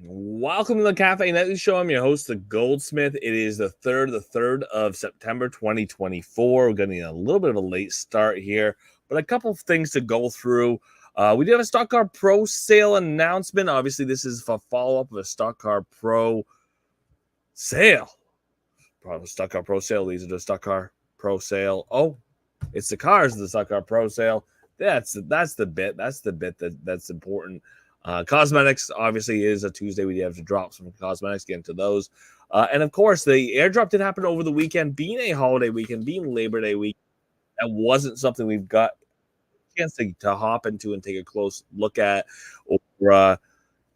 Welcome to the Cafe Nightly Show. I'm your host, the Goldsmith. It is the third of September 2024. We're getting a little bit of a late start here, but a couple of things to go through. We do have a Stock Car Pro sale announcement. Obviously, this is a follow-up of a Stock Car Pro sale. Stock Car Pro sale leads to the Stock Car Pro sale. Oh, it's the cars of the Stock Car Pro sale. That's the bit. That's the bit that's important. Cosmetics obviously is a Tuesday. We have to drop some cosmetics, get into those. And of course, the airdrop did happen over the weekend, being a holiday weekend, being Labor Day week. That wasn't something we've got a chance to hop into and take a close look at or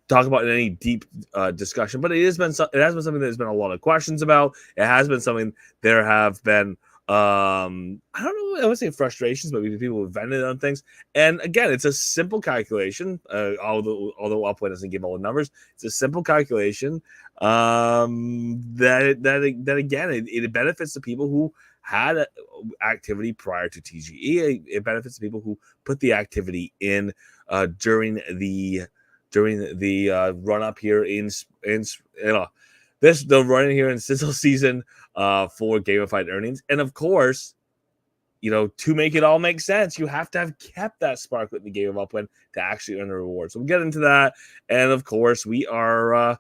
talk about in any deep discussion. But it has been something there's been a lot of questions about. It has been something there have been I don't know, I would say frustrations, but people have vented on things. And again, it's a simple calculation. Although Upland doesn't give all the numbers, it's a simple calculation. That again, it benefits the people who had activity prior to TGE. It benefits the people who put the activity in during the run up here in the run here in sizzle season for gamified earnings. And of course, to make it all make sense, you have to have kept that spark with the game of Upland to actually earn the reward. So we'll get into that. And of course, we are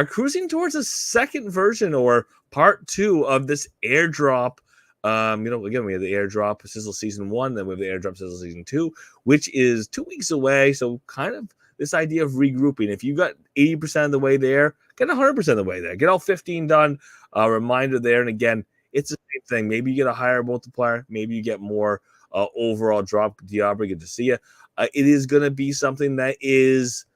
cruising towards a second version or part 2 of this airdrop. Again, we have the airdrop sizzle season 1, then we have the airdrop sizzle season 2, which is 2 weeks away. So kind of this idea of regrouping. If you got 80% of the way there, get 100% of the way there. Get all 15 done. Reminder there. And again, it's the same thing. Maybe you get a higher multiplier. Maybe you get more overall drop. Diablo, good to see you. It is going to be something that is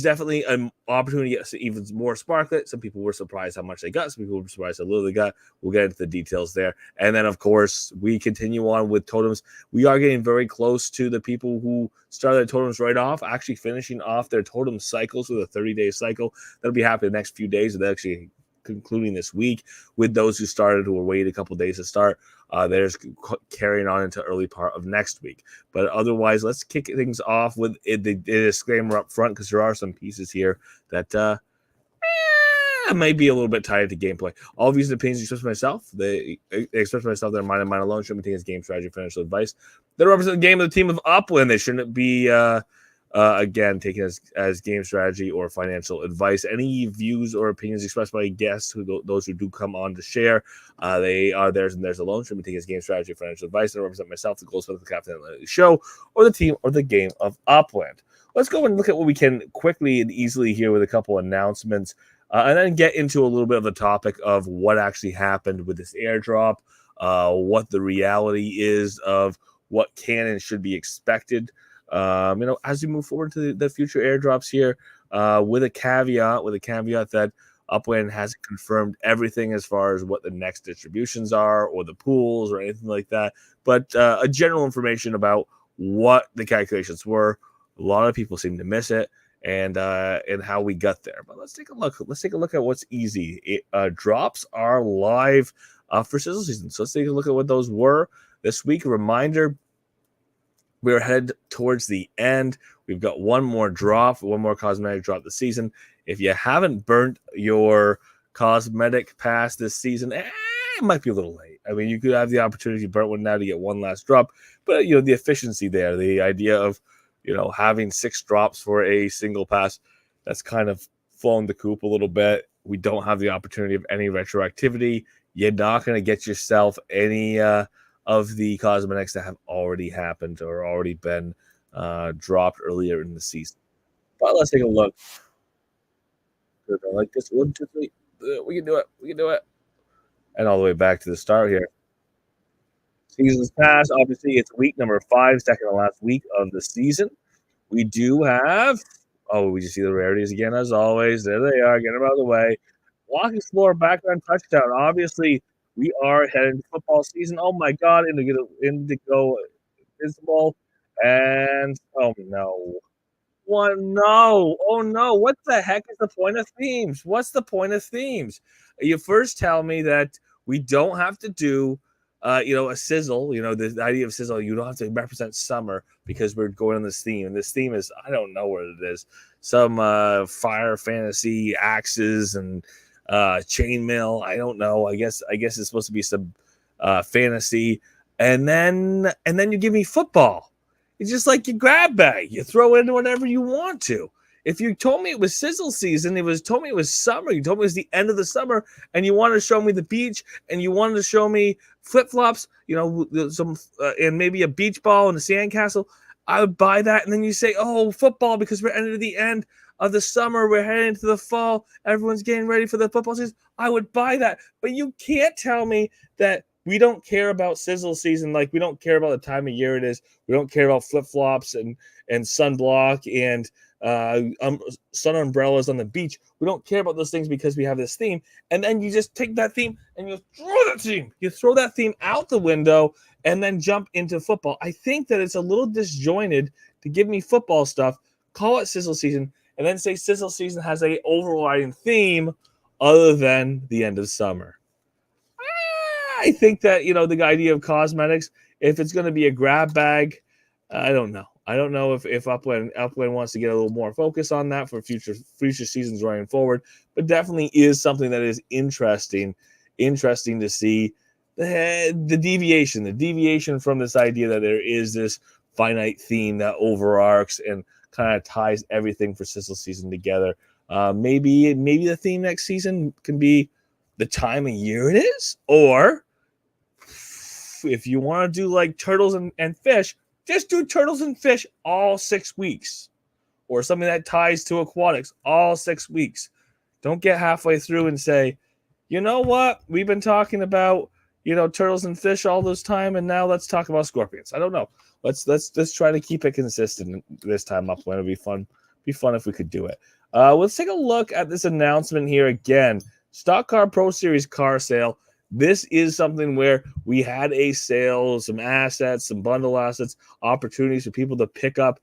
definitely an opportunity to get even more sparklet. Some people were surprised how much they got. Some people were surprised how little they got. We'll get into the details there. And then, of course, we continue on with totems. We are getting very close to the people who started their totems right off, actually finishing off their totem cycles with a 30-day cycle. That'll be happening the next few days. And actually concluding this week with those who started, who were waiting a couple days to start. They're carrying on into early part of next week. But otherwise, let's kick things off with the disclaimer up front, because there are some pieces here that might be a little bit tied to gameplay. All views and opinions expressed myself. They express myself. They're mine and mine alone. Shouldn't be taken as game strategy, financial advice. They represent the game of the team of Upland. They shouldn't be again taken as game strategy or financial advice. Any views or opinions expressed by guests, those who do come on to share, they are theirs and theirs alone. Shouldn't be taken as game strategy or financial advice. I represent myself, the Goldsmith, the captain of the show, or the team, or the game of Upland. Let's go and look at what we can quickly and easily here with a couple announcements, and then get into a little bit of the topic of what actually happened with this airdrop, what the reality is of what can and should be expected. As we move forward to the future airdrops here, with a caveat that Upland hasn't confirmed everything as far as what the next distributions are or the pools or anything like that, but a general information about what the calculations were. A lot of people seem to miss it, and how we got there. But let's take a look. Let's take a look at what's easy. Drops are live for sizzle season. So let's take a look at what those were this week. A reminder, we're headed towards the end. We've got one more cosmetic drop this season. If you haven't burnt your cosmetic pass this season, it might be a little late. I mean, you could have the opportunity to burn one now to get one last drop, but the efficiency there, the idea of having 6 drops for a single pass, that's kind of flown the coop a little bit. We don't have the opportunity of any retroactivity. You're not going to get yourself any of the cosmetics that have already happened or already been dropped earlier in the season. But let's take a look. I like this. 1, 2, 3. We can do it. And all the way back to the start here. Seasons pass. Obviously, it's week number 5, second to last week of the season. We do have. Oh, we just see the rarities again, as always. There they are. Get them out of the way. Walking floor, background touchdown. Obviously, we are heading to football season. Oh my God, Indigo Visible. And oh no. Oh no. What the heck is the point of themes? What's the point of themes? You first tell me that we don't have to do a sizzle. The idea of sizzle, you don't have to represent summer because we're going on this theme, and this theme is, I don't know what it is, some fire fantasy axes and chainmail. I don't know. I guess it's supposed to be some fantasy, and then you give me football. It's just like your grab bag. You throw in whatever you want to. If you told me it was sizzle season, told me it was summer, you told me it was the end of the summer, and you wanted to show me the beach, and you wanted to show me flip flops, some and maybe a beach ball and a sandcastle, I would buy that. And then you say, "Oh, football," because we're ending the end of the summer, we're heading into the fall, everyone's getting ready for the football season. I would buy that, but you can't tell me that we don't care about sizzle season, like we don't care about the time of year it is. We don't care about flip flops and sunblock and sun umbrellas on the beach. We don't care about those things because we have this theme. And then you just take that theme and you throw that theme out the window and then jump into football. I think that it's a little disjointed to give me football stuff, call it sizzle season, and then say sizzle season has a overriding theme other than the end of summer. I think that, the idea of cosmetics, if it's going to be a grab bag, I don't know. I don't know if Upland wants to get a little more focus on that for future seasons running forward, but definitely is something that is interesting to see the deviation from this idea that there is this finite theme that overarches and kind of ties everything for sizzle season together. Maybe the theme next season can be the time of year it is, or if you want to do like turtles and fish, just do turtles and fish all 6 weeks, or something that ties to aquatics all 6 weeks. Don't get halfway through and say, you know what, we've been talking about turtles and fish all this time, and now let's talk about scorpions. I don't know. Let's try to keep it consistent this time up. It'll be fun. Be fun if we could do it. Let's take a look at this announcement here again. Stock Car Pro Series car sale. This is something where we had a sale, some assets, some bundle assets, opportunities for people to pick up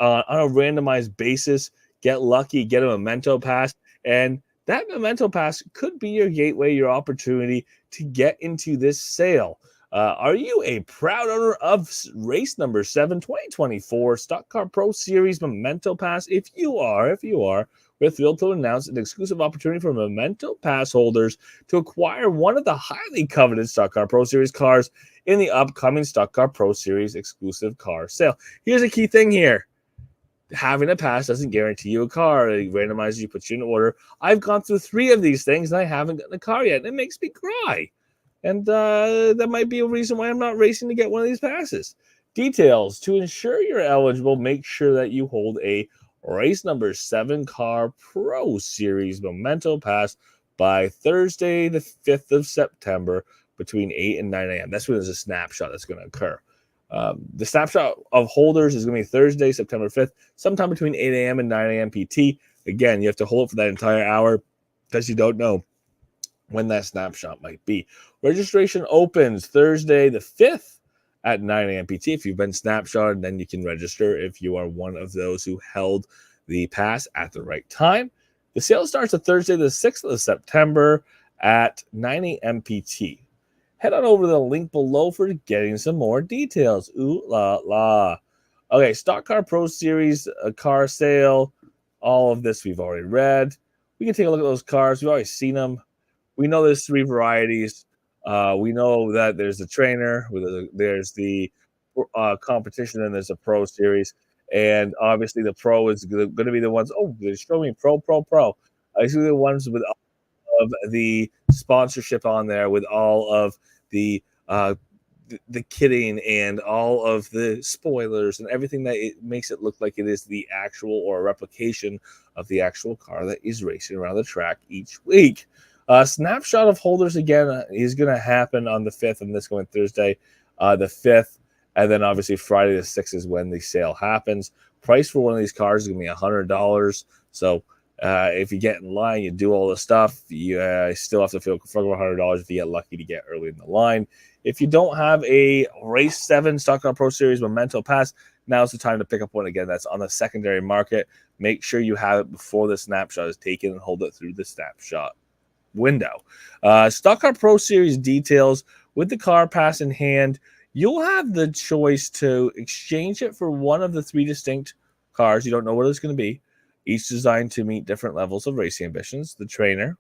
on a randomized basis, get lucky, get a memento pass, and that memento pass could be your gateway, your opportunity to get into this sale. Are you a proud owner of race number 7, 2024 Stock Car Pro Series Memento Pass? If you are, we're thrilled to announce an exclusive opportunity for Memento Pass holders to acquire one of the highly coveted Stock Car Pro Series cars in the upcoming Stock Car Pro Series exclusive car sale. Here's a key thing here. Having a pass doesn't guarantee you a car. It randomizes you, puts you in order. I've gone through 3 of these things, and I haven't gotten a car yet. And it makes me cry. And that might be a reason why I'm not racing to get one of these passes. Details. To ensure you're eligible, make sure that you hold a race number 7 Car Pro Series Memento Pass by Thursday, the 5th of September, between 8 and 9 a.m. That's when there's a snapshot that's going to occur. The snapshot of holders is going to be Thursday, September 5th, sometime between 8 a.m. and 9 a.m. PT. Again, you have to hold it for that entire hour because you don't know when that snapshot might be. Registration opens Thursday the 5th at 9 a.m. PT. If you've been snapshotted, then you can register if you are one of those who held the pass at the right time. The sale starts on Thursday the 6th of September at 9 a.m. PT. Head on over to the link below for getting some more details. Ooh la la. Okay, Stock Car Pro Series car sale. All of this we've already read. We can take a look at those cars. We've already seen them. We know there's 3 varieties. We know that there's the trainer, there's the competition, and there's a pro series. And obviously the pro is going to be the ones. Oh, they're showing pro. These are the ones with all of the sponsorship on there, with all of the kitting and all of the spoilers and everything that it makes it look like it is the actual or a replication of the actual car that is racing around the track each week. Snapshot of holders again is going to happen on the 5th, and this going Thursday, the 5th, and then obviously Friday the 6th is when the sale happens. Price for one of these cars is going to be $100. So if you get in line, you do all the stuff, you still have to feel comfortable with $100 if you get lucky to get early in the line. If you don't have a Race 7 Stock Car Pro Series Memento Pass, now's the time to pick up one again. That's on the secondary market. Make sure you have it before the snapshot is taken and hold it through the snapshot window. Stock Car Pro Series details with the car pass in hand, you'll have the choice to exchange it for one of the 3 distinct cars. You don't know what it's going to be, each designed to meet different levels of racing ambitions: the trainer,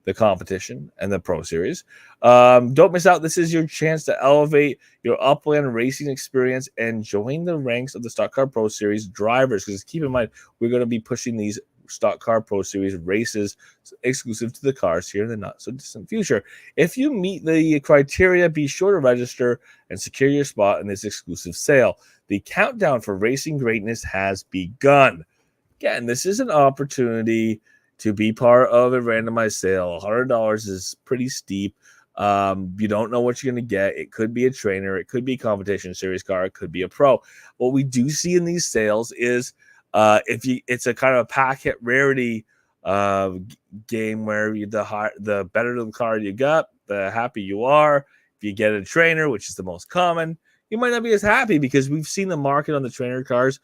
the competition, and the Pro Series. Don't miss out. This is your chance to elevate your upland racing experience and join the ranks of the Stock Car Pro Series drivers. Because keep in mind, we're going to be pushing these Stock Car Pro Series races exclusive to the cars here in the not so distant future. If you meet the criteria, be sure to register and secure your spot in this exclusive sale. The countdown for racing greatness has begun. Again, this is an opportunity to be part of a randomized sale. $100 is pretty steep. You don't know what you're going to get. It could be a trainer. It could be a competition series car. It could be a pro. What we do see in these sales is it's a kind of a packet rarity game where the better the car you got, the happy you are. If you get a trainer, which is the most common, you might not be as happy because we've seen the market on the trainer cars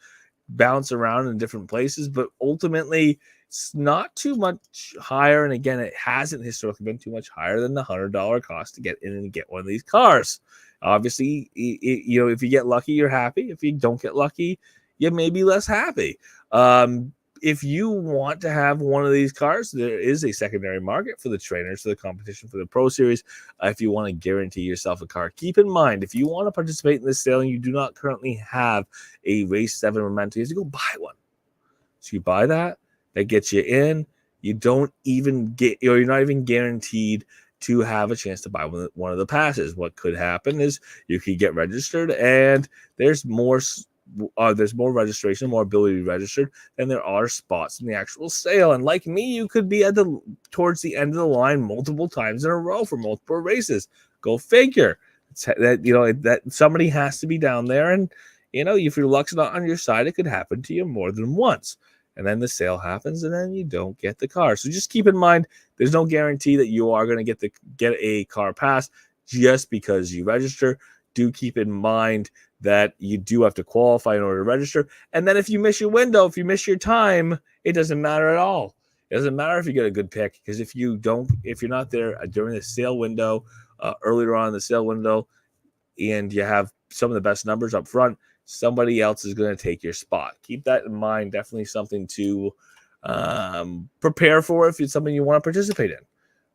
bounce around in different places, but ultimately it's not too much higher. And again, it hasn't historically been too much higher than the $100 cost to get in and get one of these cars. Obviously, if you get lucky, you're happy. If you don't get lucky, you may be less happy. If you want to have one of these cars, there is a secondary market for the trainers, for the competition, for the Pro Series. If you want to guarantee yourself a car, keep in mind, if you want to participate in this sale and you do not currently have a Race 7 Memento, you have to go buy one. So you buy that gets you in. You don't even get, you're not even guaranteed to have a chance to buy one of the passes. What could happen is you could get registered, and there's more registration, more ability to be registered than there are spots in the actual sale. And like me, you could be towards the end of the line multiple times in a row for multiple races. Go figure. That somebody has to be down there, and if your luck's not on your side, it could happen to you more than once. And then the sale happens, and then you don't get the car. So just keep in mind, there's no guarantee that you are going to get a car pass just because you register. Do keep in mind that you do have to qualify in order to register. And then if you miss your window, if you miss your time, it doesn't matter at all. It doesn't matter if you get a good pick, because if you're not there during the sale window, earlier on in the sale window, and you have some of the best numbers up front, somebody else is going to take your spot. Keep that in mind. Definitely something to prepare for if it's something you want to participate in.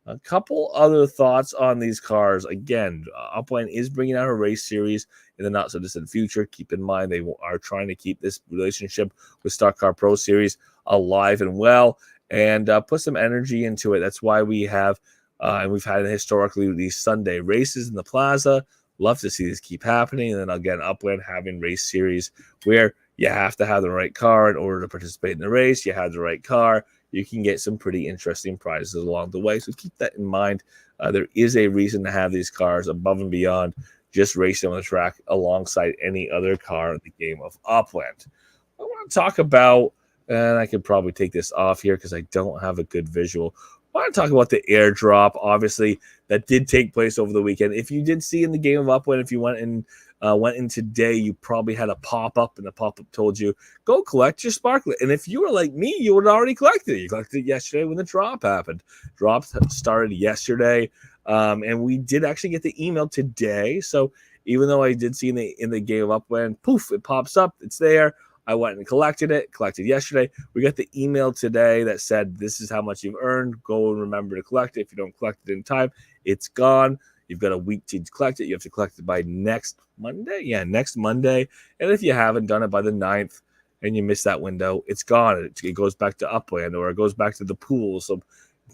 A couple other thoughts on these cars. Again, Upland is bringing out a race series in the not so distant future. Keep in mind, they are trying to keep this relationship with Stock Car Pro Series alive and well, and put some energy into it. That's why we have, and we've had historically these Sunday races in the plaza. Love to see this keep happening. And then again, Upland having race series where you have to have the right car in order to participate in the race. You have the right car, you can get some pretty interesting prizes along the way. So keep that in mind. There is a reason to have these cars above and beyond just racing on the track alongside any other car in the game of Upland. I want to talk about, and I could probably take this off here because I don't have a good visual. I want to talk about the airdrop. Obviously, that did take place over the weekend. If you did see in the game of Upland, if you went in today, you probably had a pop-up, and the pop-up told you, go collect your sparklet. And if you were like me, you would already collected it. You collected it yesterday when the drop happened. Drop started yesterday, and we did actually get the email today. So even though I did see in the game of Upland, poof, it pops up. It's there. I went and collected yesterday. We got the email today that said, this is how much you've earned. Go and remember to collect it. If you don't collect it in time, it's gone. You've got a week to collect it. You have to collect it by next Monday. Yeah, next Monday. And if you haven't done it by the 9th and you miss that window, it's gone. It goes back to Upland, or it goes back to the pool. So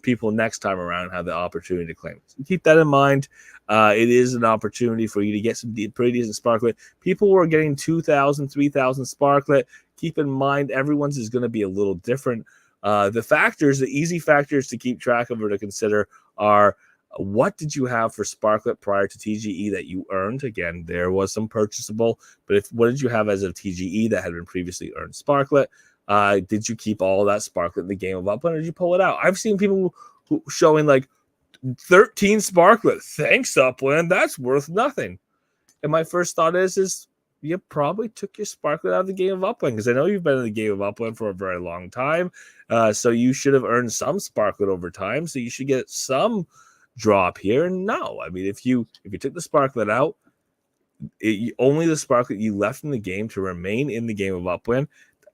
people next time around have the opportunity to claim it. So keep that in mind. It is an opportunity for you to get some pretty decent sparklet. People were getting 2,000, 3,000 sparklet. Keep in mind, everyone's is going to be a little different. The easy factors to keep track of or to consider are, what did you have for sparklet prior to TGE that you earned? Again, there was some purchasable, but what did you have as of TGE that had been previously earned sparklet? Did you keep all that sparklet in the game of Upland, or did you pull it out? I've seen people showing like 13 sparklet. Thanks, Upland. That's worth nothing. And my first thought is you probably took your sparklet out of the game of Upland, because I know you've been in the game of Upland for a very long time. So you should have earned some sparklet over time. So you should get some drop here. And no, I mean, if you took the sparklet out, only the sparklet you left in the game to remain in the game of Upland,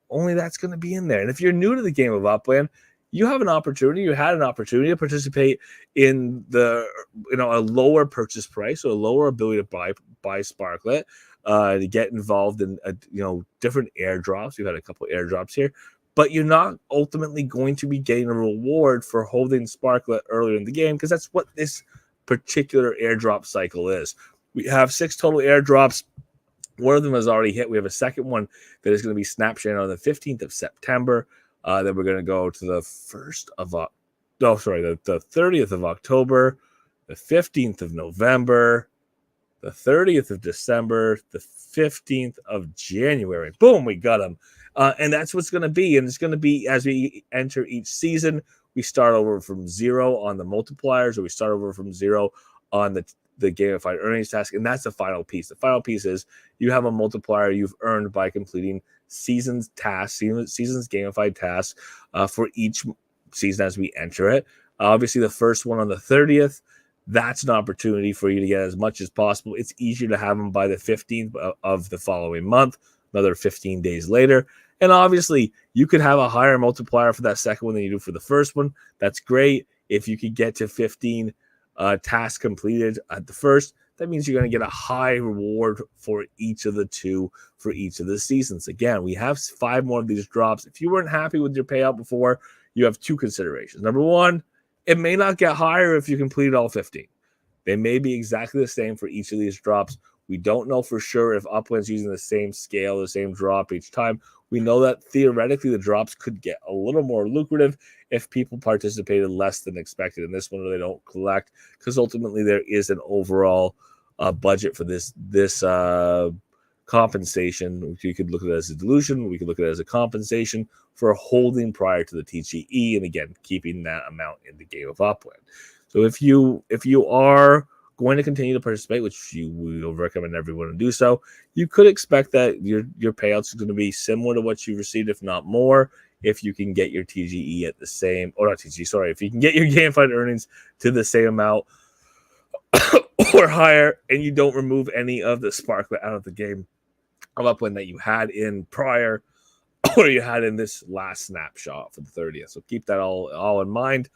only that's going to be in there. And if you're new to the game of Upland, you had an opportunity to participate in the, a lower purchase price or a lower ability to buy sparklet, to get involved in, different airdrops. We've had a couple airdrops here, but you're not ultimately going to be getting a reward for holding sparklet earlier in the game, because that's what this particular airdrop cycle is. We have 6 total airdrops. One of them has already hit. We have a second one that is going to be snapshot on the 15th of September. Then we're going to go to the 30th of October, the 15th of November, the 30th of December, the 15th of January. Boom, we got them. And that's what's going to be. And it's going to be, as we enter each season, we start over from 0 on the multipliers, or we start over from 0 on the gamified earnings task. And that's the final piece. The final piece is you have a multiplier you've earned by completing season's gamified tasks for each season as we enter it. Obviously, the first one on the 30th, that's an opportunity for you to get as much as possible. It's easier to have them by the 15th of the following month, another 15 days later. And obviously, you could have a higher multiplier for that second one than you do for the first one. That's great. If you could get to 15 tasks completed at the first, that means you're going to get a high reward for each of the 2 for each of the seasons. Again, we have 5 more of these drops. If you weren't happy with your payout before, you have 2 considerations. Number 1, it may not get higher if you complete all 15. They may be exactly the same for each of these drops. We don't know for sure if Upland's using the same scale, the same drop each time. We know that theoretically the drops could get a little more lucrative if people participated less than expected in this one, or they don't collect, because ultimately there is an overall budget for this compensation. We could look at it as a dilution. We could look at it as a compensation for holding prior to the TGE, and again, keeping that amount in the game of Upland. So if you are going to continue to participate, which we will recommend everyone to do so, you could expect that your payouts are going to be similar to what you received, if not more, if you can get your TGE at the same, or not TGE, sorry, if you can get your gamified earnings to the same amount or higher, and you don't remove any of the sparklet out of the game of Upland that you had in prior, or you had in this last snapshot for the 30th. So keep that all in mind.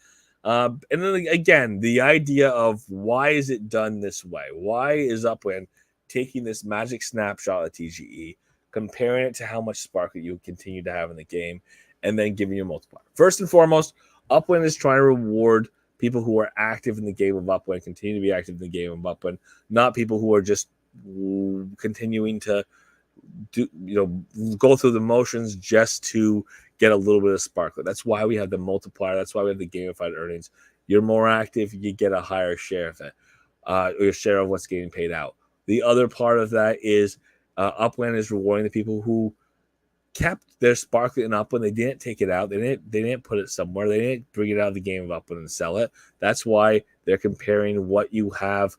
And then again, the idea of why is it done this way? Why is Upland taking this magic snapshot of TGE, comparing it to how much sparklet you continue to have in the game, and then giving you a multiplier? First and foremost, Upland is trying to reward people who are active in the game of Upland, continue to be active in the game of Upland, not people who are just continuing to go through the motions just to get a little bit of sparklet. That's why we have the multiplier. That's why we have the gamified earnings. You're more active, you get a higher share of it, or your share of what's getting paid out. The other part of that is Upland is rewarding the people who kept their sparklet in Upland. They didn't take it out. They didn't put it somewhere. They didn't bring it out of the game of Upland and sell it. That's why they're comparing what you have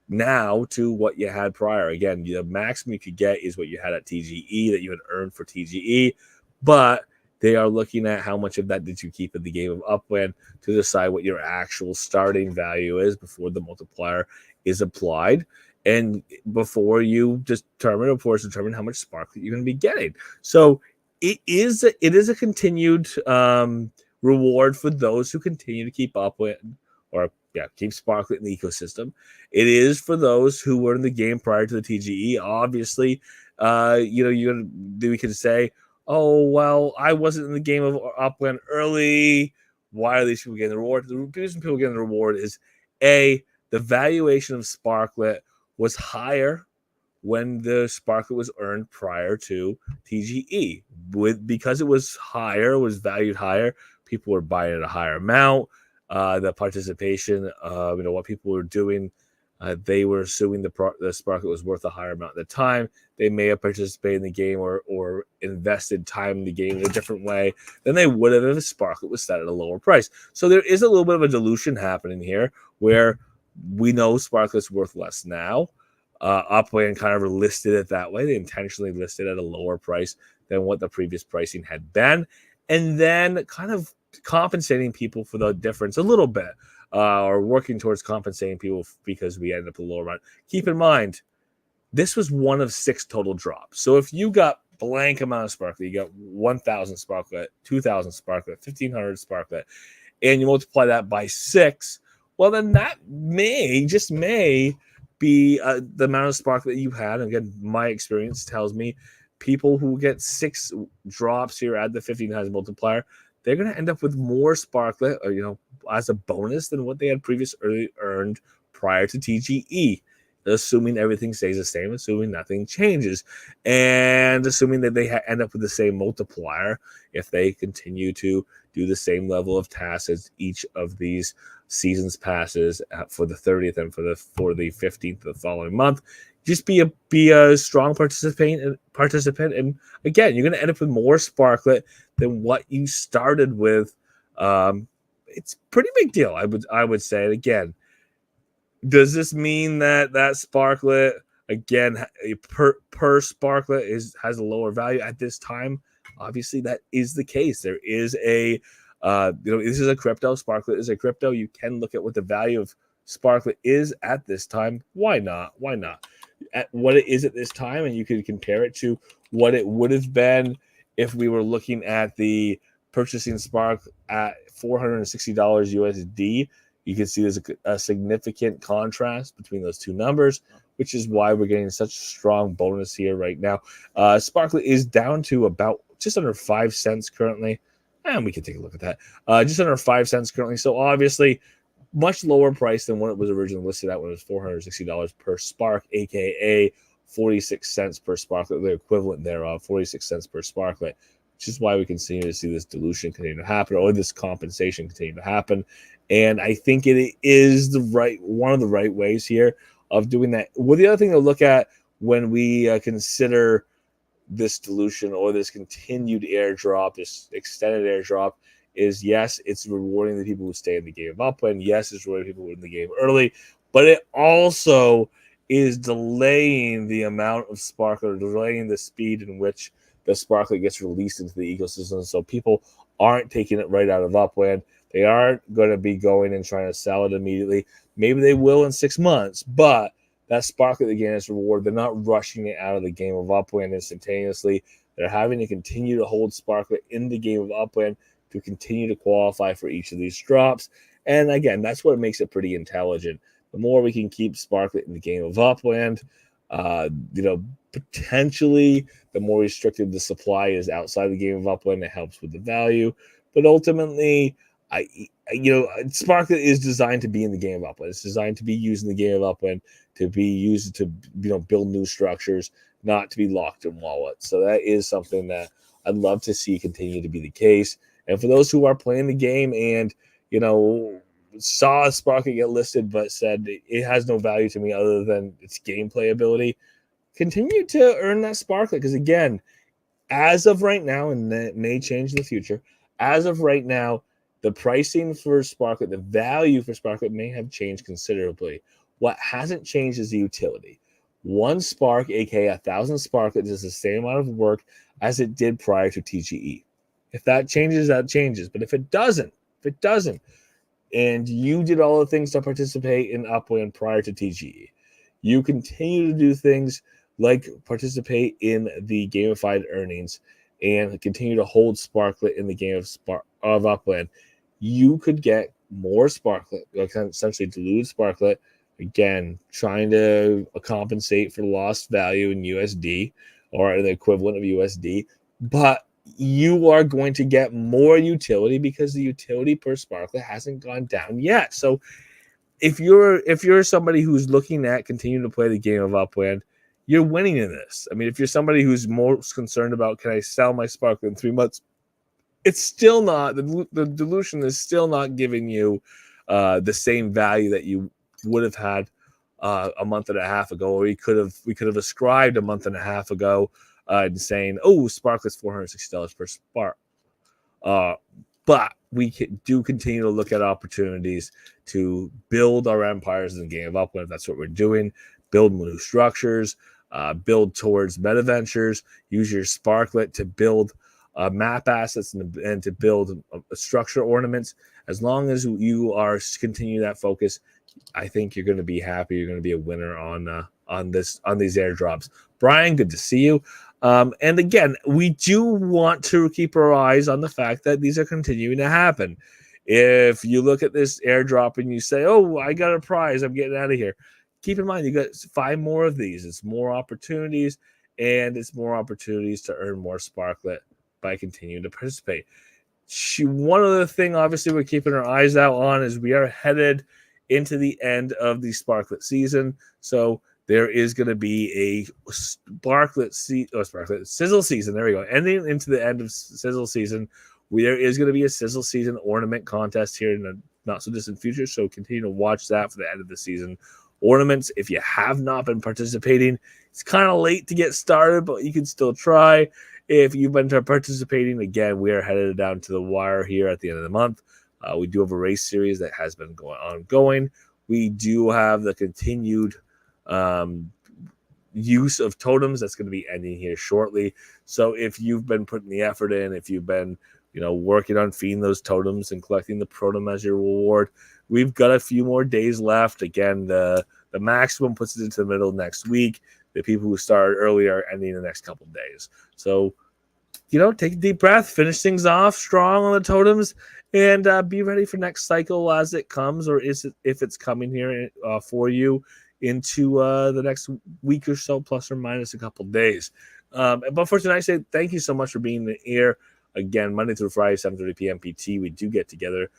now to what you had prior. Again, the maximum you could get is what you had at TGE, that you had earned for TGE, but they are looking at how much of that did you keep in the game of Upland to decide what your actual starting value is before the multiplier is applied, and before you determine how much sparklet you're going to be getting. So it is a continued reward for those who continue to keep Upland, or keep sparklet in the ecosystem. It is for those who were in the game prior to the TGE. Obviously, we can say, oh, well, I wasn't in the game of Upland early. Why are these people getting the reward? The reason people getting the reward is, A, the valuation of sparklet was higher when the sparklet was earned prior to TGE. Because it was higher, was valued higher, people were buying at a higher amount. The participation, what people were doing, they were assuming the sparklet was worth a higher amount at the time. They may have participated in the game or invested time in the game in a different way than they would have if a sparklet was set at a lower price. So there is a little bit of a dilution happening here, where we know sparklet's worth less now. Upland kind of listed it that way. They intentionally listed at a lower price than what the previous pricing had been, and then kind of compensating people for the difference a little bit. or working towards compensating people because we ended up with a lower amount. Keep in mind, this was one of 6 total drops. So if you got blank amount of sparklet, you got 1,000 sparklet, 2,000 sparklet, 1,500 sparklet, and you multiply that by 6, well, then that just may be the amount of sparklet you had. And again, my experience tells me people who get 6 drops here at the 15 times multiplier, they're going to end up with more sparklet, or, as a bonus than what they had previously earned prior to TGE. Assuming everything stays the same, assuming nothing changes, and assuming that they end up with the same multiplier if they continue to do the same level of tasks as each of these seasons passes for the 30th and for the 15th of the following month. Just be a strong participant, and again, you're going to end up with more sparklet than what you started with. It's a pretty big deal, I would say. And again, does this mean that sparklet, again, per sparklet has a lower value at this time? Obviously, that is the case. There is a, this is a crypto. Sparklet is a crypto. You can look at what the value of sparklet is at this time. Why not? At what it is at this time, and you could compare it to what it would have been if we were looking at the purchasing Spark at $460 USD. You can see there's a significant contrast between those two numbers, which is why we're getting such a strong bonus here right now. Sparklet is down to about just under 5 cents currently, and we can take a look at that. Just under 5 cents currently. So obviously, much lower price than what it was originally listed at when it was $460 per Spark, aka 46 cents per Sparklet, the equivalent thereof, 46 cents per Sparklet, which is why we continue to see this dilution continue to happen, or this compensation continue to happen. And I think it is one of the right ways here of doing that. Well, the other thing to look at when we consider this dilution or this continued airdrop, this extended airdrop, is yes, it's rewarding the people who stay in the game of upwind. Yes, it's rewarding people who are in the game early, but it also is delaying the amount of sparklet, or delaying the speed in which the sparklet gets released into the ecosystem. So people aren't taking it right out of upwind. They aren't going to be going and trying to sell it immediately. Maybe they will in 6 months, but that sparklet again is reward. They're not rushing it out of the game of upwind instantaneously. They're having to continue to hold sparklet in the game of upwind to continue to qualify for each of these drops. And again, that's what makes it pretty intelligent. The more we can keep sparklet in the game of upwind, potentially the more restricted the supply is outside the game of upwind, it helps with the value. But ultimately, Sparklet is designed to be in the game of upwind. It's designed to be used in the game of upwind, to be used to build new structures, not to be locked in wallets. So that is something that I'd love to see continue to be the case. And for those who are playing the game and saw Sparklet get listed but said it has no value to me other than its gameplay ability, continue to earn that Sparklet, because again, as of right now, and that may change in the future, as of right now, the pricing for Sparklet, the value for Sparklet may have changed considerably. What hasn't changed is the utility. 1 Spark, aka 1,000 Sparklet, does the same amount of work as it did prior to TGE. If that changes, that changes. But if it doesn't, and you did all the things to participate in upwind prior to TGE, you continue to do things like participate in the gamified earnings and continue to hold Sparklet in the game of upwind, you could get more Sparklet, essentially dilute Sparklet, again, trying to compensate for lost value in USD or the equivalent of USD, but you are going to get more utility because the utility per Sparklet hasn't gone down yet. So if you're somebody who's looking at continuing to play the game of upwind, you're winning in this. I mean, if you're somebody who's most concerned about, can I sell my Sparklet in 3 months? It's still not, the dilution is still not giving you the same value that you would have had a month and a half ago, or we could have ascribed a month and a half ago and saying, oh, Sparklet's $460 per Spark. But we do continue to look at opportunities to build our empires in the game of upwind. That's what we're doing. Build new structures, build towards meta ventures, use your Sparklet to build map assets and to build structure ornaments. As long as you are continue that focus, I think you're going to be happy. You're going to be a winner on these airdrops. Brian, good to see you. And again, we do want to keep our eyes on the fact that these are continuing to happen. If you look at this airdrop and you say, "Oh, I got a prize, I'm getting out of here," keep in mind you got 5 more of these. It's more opportunities, and it's more opportunities to earn more Sparklet by continuing to participate. One other thing, obviously, we're keeping our eyes out on is we are headed into the end of the Sparklet season. So there is going to be a Sizzle season. There we go. Ending into the end of Sizzle season. There is going to be a Sizzle season ornament contest here in the not so distant future. So continue to watch that for the end of the season. Ornaments, if you have not been participating, it's kind of late to get started, but you can still try. If you've been participating, again, we are headed down to the wire here at the end of the month. We do have a race series that has been ongoing. We do have the continued use of totems that's going to be ending here shortly. So if you've been putting the effort in, if you've been working on feeding those totems and collecting the protom as your reward, we've got a few more days left. Again, the maximum puts it into the middle next week. The people who started earlier are ending the next couple of days. So, take a deep breath, finish things off strong on the totems, and be ready for next cycle as it comes, or if it's coming here for you into the next week or so, plus or minus a couple of days. But for tonight, I say thank you so much for being here. Again, Monday through Friday, 7:30 p.m. PT, we do get together,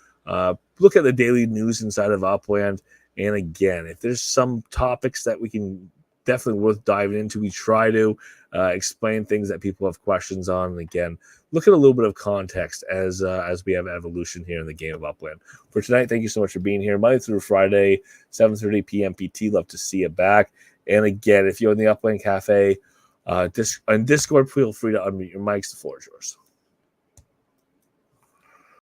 look at the daily news inside of Upland. And again, if there's some topics that we can definitely worth diving into, we try to explain things that people have questions on. And again, look at a little bit of context as we have evolution here in the game of Upland. For tonight, thank you so much for being here. Monday through Friday, 7:30 p.m. PT. Love to see you back. And again, if you're in the Upland Cafe on Discord, feel free to unmute your mics. The floor is yours.